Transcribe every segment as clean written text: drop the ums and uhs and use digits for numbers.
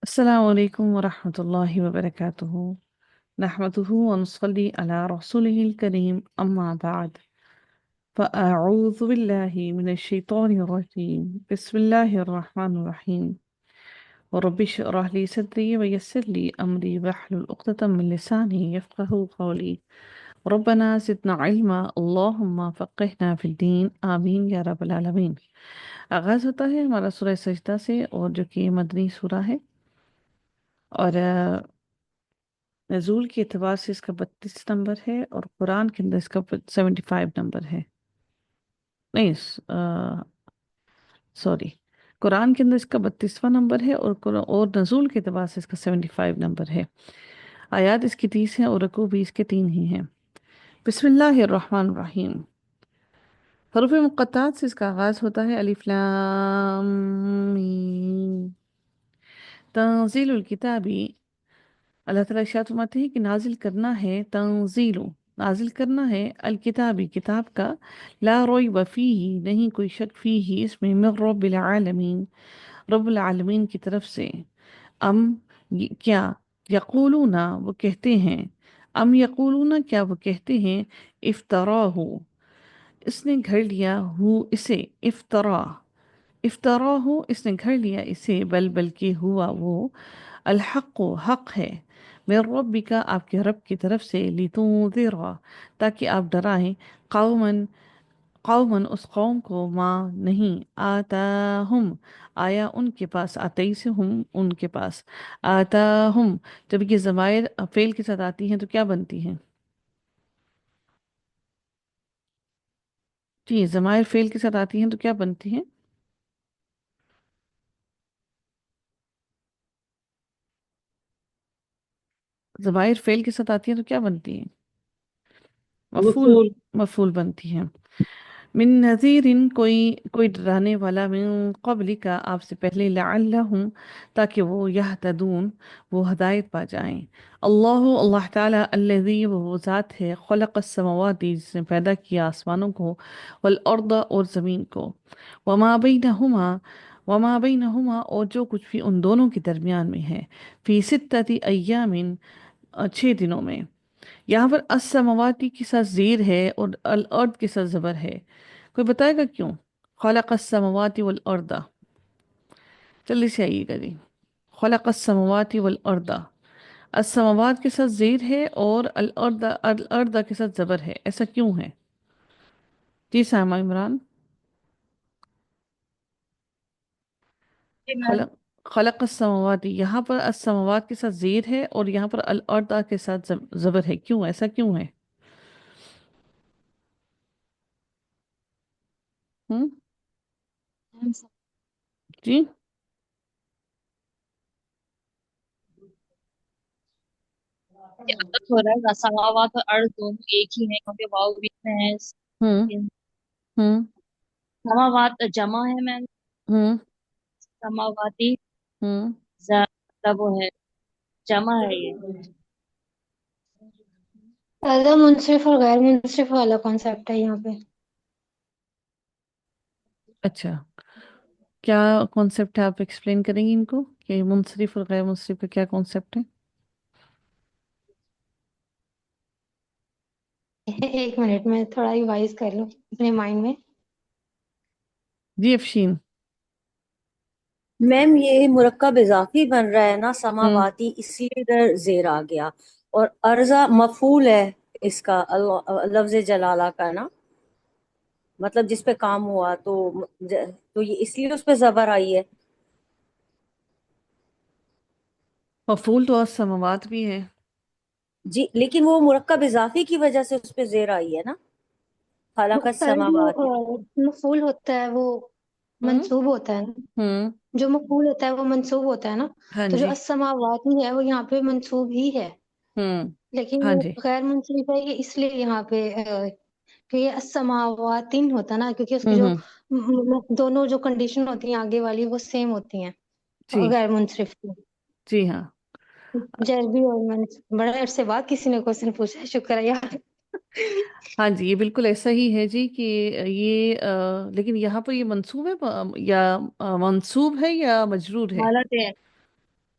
السلام عليكم ورحمة الله وبركاته. نحمده ونصلي على رسوله الكريم أما بعد، فأعوذ بالله من الشيطان الرجيم. بسم الله الرحمن الرحيم. ورب اشرح لي صدري ويسر لي أمري واحلل عقدة من لساني يفقهوا قولي. ربنا زدنا علما اللهم فقهنا في الدين آمین یا رب العالمین۔ آغاز ہوتا ہے ہمارا سورہ سجدہ سے، اور جو کہ مدنی سورہ ہے، اور نزول کے اعتبار سے اس کا 32 نمبر ہے، اور قرآن کے اندر اس کا 75 نمبر ہے۔ نہیں، سوری، قرآن کے اندر اس کا 32واں نمبر ہے، اور نزول کے اعتبار سے اس کا 75 نمبر ہے۔ آیات اس کی 30 ہیں، اور رکوع بھی اس کے 3 ہی ہیں۔ بسم اللہ الرحمن الرحیم۔ حروف مقطعات سے اس کا آغاز ہوتا ہے، الف لام میم۔ تنزیل الکتابی، اللہ تعالیٰ ارشاد فرماتے ہیں کہ نازل کرنا ہے، تنزیل نازل کرنا ہے، الکتابی کتاب کا، لا ریب فیہ نہیں کوئی شک فیہ اس میں، من رب العالمین رب العالمین کی طرف سے، ام کیا، یقولون وہ کہتے ہیں، ام یقولون کیا وہ کہتے ہیں، افطراہ اس نے گھڑ لیا، ہو اسے، افطراہ اس نے گھڑ لیا اسے، بلکہ ہوا وہ، الحق حق ہے، من ربک آپ کے رب کی طرف سے، لتنذر تاکہ آپ ڈرائیں، قومن اس قوم کو، ماں نہیں، آتاہم آیا ان کے پاس، آتے سے ہم ان کے پاس، آتاہم جب یہ ضمائر فعل کے ساتھ آتی ہیں تو کیا بنتی ہیں؟ جی، ضمائر فعل کے ساتھ آتی ہیں تو کیا بنتی ہیں؟ ضمائر فعل کے ساتھ آتی ہیں تو کیا بنتی ہیں؟ مفعول، مفعول. مفعول بنتی ہیں۔ من نذیر کوئی ڈرانے والا، من قبل کا آپ سے پہلے، لعلہم تاکہ وہ یہتدون وہ ہدایت پا جائیں۔ اللہ تعالیٰ، الذی وہ ذات ہے، خلق السماوات جس نے پیدا کیا آسمانوں کو، والارض اور زمین کو، وما بینہما وما بینہما اور جو کچھ بھی ان دونوں کے درمیان میں ہے، فی ستۃ ایام 6 دنوں میں۔ یہاں پر السماواتی کے ساتھ زیر ہے، اور الارض کے ساتھ زبر ہے، کوئی بتائے گا کیوں؟ خلق السماوات والارض، جلدی سے آئیے گا جی۔ خلق السماوات والارض، السماوات کے ساتھ زیر ہے، اور الارض کے ساتھ زبر ہے، ایسا کیوں ہے؟ جی سامہ عمران۔ جی میم. خلق خلق السماوات، یہاں پر السماوات کے ساتھ زیر ہے، اور یہاں پر الارض کے ساتھ زبر ہے، کیوں ایسا کیوں ہے؟ ہم؟ جی یہ غلط ہو رہا ہے، سماوات اور ارض دونوں ایک ہی ہیں کیونکہ واؤ بھی میں ہے. ہم ہم سماوات جمع ہے میم. ہم سماواتی ہم مطلب وہ ہے، جمع ہے یہ. الگ منصرف اور غیر منصرف والا کانسیپٹ ہے یہاں پہ۔ اچھا، کیا کانسیپٹ ہے؟ آپ ایکسپلین کریں گے ان کو کہ منصرف اور غیر منصرف کا کیا کانسیپٹ ہے؟ ایک منٹ میں تھوڑا ریوائز کر لوں اپنے مائنڈ میں۔ جی افشین۔ میم یہ مرکب اضافی بن رہا ہے نا، ہوں سماواتی، اس لیے ادھر زیر آ گیا، اور ارزا مفعول ہے اس کا، لفظ جلالہ کا نا، مطلب جس پہ کام ہوا تو یہ اس لیے اس پہ زبر آئی ہے۔ مفعول تو السماوات بھی ہے۔ جی لیکن وہ مرکب اضافی کی وجہ سے اس پہ زیر آئی ہے نا، خلق ارے جو السماوات۔ مفعول ہوتا ہے وہ ہوں منصوب ہوتا ہے نا، ہوں جو مفعول ہوتا ہے وہ منصوب ہوتا ہے نا، ہاں تو جو جی۔ السماواتی ہے وہ یہاں پہ منصوب ہی ہے، ہوں لیکن ہاں وہ جی۔ غیر منصوب ہے یہ اس لیے یہاں پہ کہ یہ السماواتین ہوتا ہے نا، کیونکہ اس کی جو ہوں دونوں جو کنڈیشن ہوتی ہیں آگے والی وہ سیم ہوتی ہیں جی غیر منصرف کی۔ جی ہاں۔ جربی اور بڑے عرصے بعد کسی نے کوشچن پوچھا ہے، شکر ہے یار۔ ہاں جی، یہ بالکل ایسا ہی ہے جی، کہ یہ لیکن یہاں پر یہ منصوب ہے، یا منصوب ہے یا مجرور ہے؟ غلط ہے.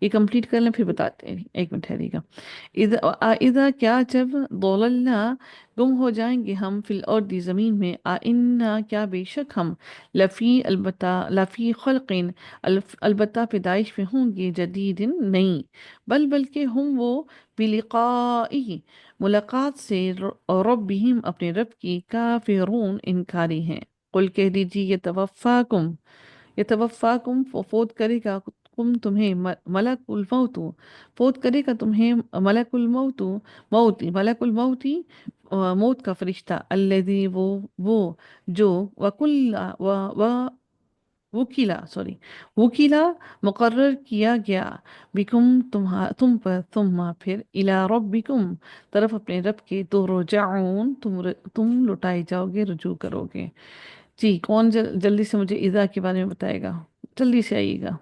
یہ کمپلیٹ کر لیں پھر بتاتے ہیں، ایک منٹ ٹھہریے گا۔ اذا کیا جب ضللنا گم ہو جائیں گے ہم فی الارض زمین میں، انا کیا بے شک ہم لفی البتہ لفی خلقین البتہ پیدائش میں ہوں گے جدید نئی، بلکہ ہم وہ بلقائی ملاقات سے ربہم اپنے رب کی کافرون انکاری ہیں۔ قل کہہ دیجیے یتوفاکم فوت کرے گا تمہیں ملک الموت، فوت کرے گا تمہیں ملک الموت، ملک الموتی موت کا فرشتہ، الذی وہ جو وکیلا مقرر کیا گیا بکم تم پر، ثم پھر الی ربکم طرف اپنے رب کے ترجعون تم لٹائے جاؤ گے، رجوع کرو گے۔ جی کون جلدی سے مجھے اذا کے بارے میں بتائے گا، جلدی سے آئیے گا۔